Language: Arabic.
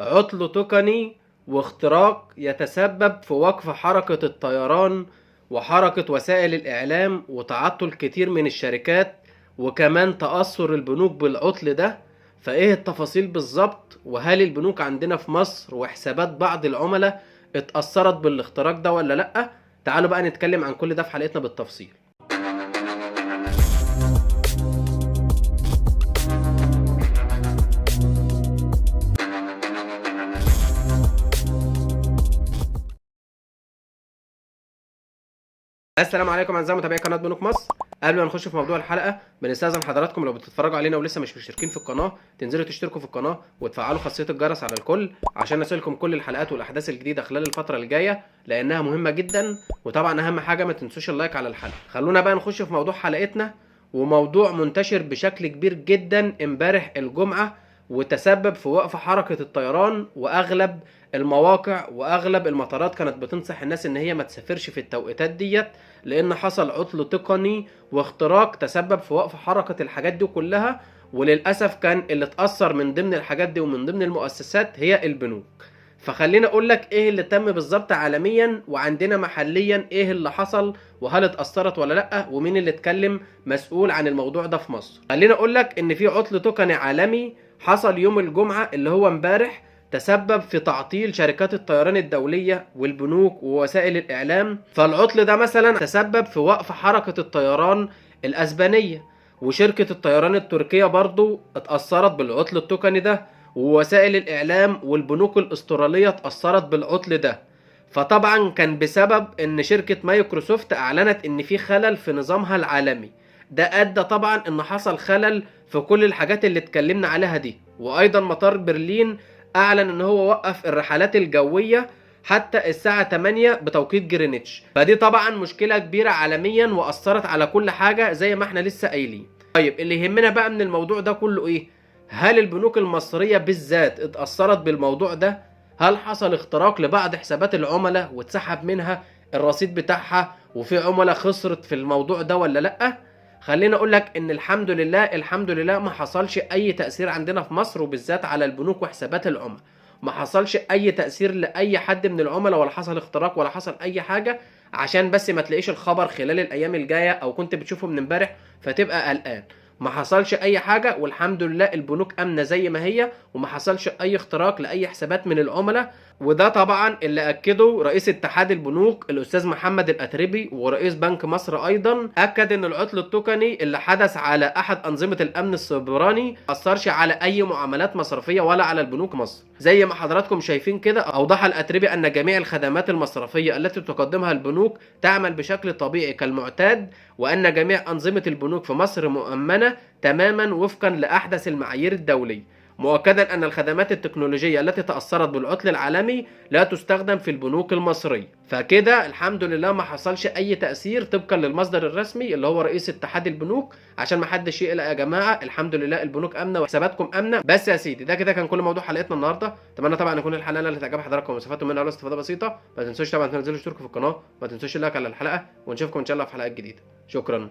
عطل تقني واختراق يتسبب في وقف حركة الطيران وحركة وسائل الإعلام وتعطل كتير من الشركات، وكمان تأثر البنوك بالعطل ده. فإيه التفاصيل بالظبط؟ وهل البنوك عندنا في مصر وحسابات بعض العملاء اتأثرت بالاختراق ده ولا لأ؟ تعالوا بقى نتكلم عن كل ده في حلقتنا بالتفصيل. السلام عليكم اعزائي متابعي قناه بنوك مصر. قبل ما نخش في موضوع الحلقه بنستاذن حضراتكم لو بتتفرجوا علينا ولسه مش مشتركين في القناه تنزلوا تشتركوا في القناه وتفعلوا خاصيه الجرس على الكل عشان نصلكم كل الحلقات والاحداث الجديده خلال الفتره الجايه، لانها مهمه جدا. وطبعا اهم حاجه ما تنسوش اللايك على الحلقه. خلونا بقى نخش في موضوع حلقتنا، وموضوع منتشر بشكل كبير جدا امبارح الجمعه وتسبب في وقف حركه الطيران، واغلب المواقع واغلب المطارات كانت بتنصح الناس ان هي ما تسافرش في التوقيتات ديت، لان حصل عطل تقني واختراق تسبب في وقف حركة الحاجات دي كلها. وللأسف كان اللي اتأثر من ضمن الحاجات دي ومن ضمن المؤسسات هي البنوك. فخلينا اقول لك ايه اللي تم بالظبط عالميا وعندنا محليا ايه اللي حصل وهل اتأثرت ولا لا، ومين اللي اتكلم مسؤول عن الموضوع ده في مصر. خلينا اقول لك ان في عطل تقني عالمي حصل يوم الجمعة اللي هو امبارح، تسبب في تعطيل شركات الطيران الدولية والبنوك ووسائل الإعلام. فالعطل ده مثلا تسبب في وقف حركة الطيران الأسبانية، وشركة الطيران التركية برضو اتأثرت بالعطل التقني ده، ووسائل الإعلام والبنوك الأسترالية اتأثرت بالعطل ده. فطبعا كان بسبب ان شركة مايكروسوفت اعلنت ان في خلل في نظامها العالمي. ده ادى طبعا ان حصل خلل في كل الحاجات اللي اتكلمنا عليها دي. وايضا مطار برلين اعلن ان هو وقف الرحلات الجوية حتى الساعة 8 بتوقيت جرينتش. فدي طبعا مشكلة كبيرة عالميا واثرت على كل حاجة زي ما احنا لسه قايلين. طيب اللي يهمنا بقى من الموضوع ده كله ايه؟ هل البنوك المصرية بالذات اتأثرت بالموضوع ده؟ هل حصل اختراق لبعض حسابات العملاء واتسحب منها الرصيد بتاعها وفي عملاء خسرت في الموضوع ده ولا لأ؟ خلينا اقول لك ان الحمد لله ما حصلش اي تأثير عندنا في مصر، وبالذات على البنوك وحسابات العملاء. ما حصلش اي تأثير لاي حد من العملاء، ولا حصل اختراق ولا حصل اي حاجة، عشان بس ما تلاقيش الخبر خلال الايام الجاية او كنت بتشوفه من امبارح فتبقى قلقان. ما حصلش اي حاجة والحمد لله، البنوك امنة زي ما هي وما حصلش اي اختراق لاي حسابات من العملاء. وده طبعا اللي اكده رئيس اتحاد البنوك الاستاذ محمد الاتربي، ورئيس بنك مصر ايضا اكد ان العطل التقني اللي حدث على احد انظمة الامن السيبراني ما اثرش على اي معاملات مصرفية ولا على البنوك مصر. زي ما حضراتكم شايفين كده، اوضح الاتربي ان جميع الخدمات المصرفية التي تقدمها البنوك تعمل بشكل طبيعي كالمعتاد، وان جميع انظمة البنوك في مصر مؤمنة تماما وفقا لاحدث المعايير الدولية، مؤكدا ان الخدمات التكنولوجية التي تأثرت بالعطل العالمي لا تستخدم في البنوك المصرية. فكده الحمد لله ما حصلش اي تأثير طبقا للمصدر الرسمي اللي هو رئيس اتحاد البنوك، عشان ما حدش يقلق يا جماعة. الحمد لله البنوك امنة وحساباتكم امنة. بس يا سيدي ده كده كان كل موضوع حلقتنا النهارده. اتمنى طبعا يكون الحلقة اللي تعجب حضراتكم واستفدتوا منها ولو استفادة بسيطة. ما تنسوش طبعا تنزلوا تشتركوا في القناة، ما تنسوش اللايك على الحلقة، ونشوفكم ان شاء الله في حلقات جديدة. شكرا.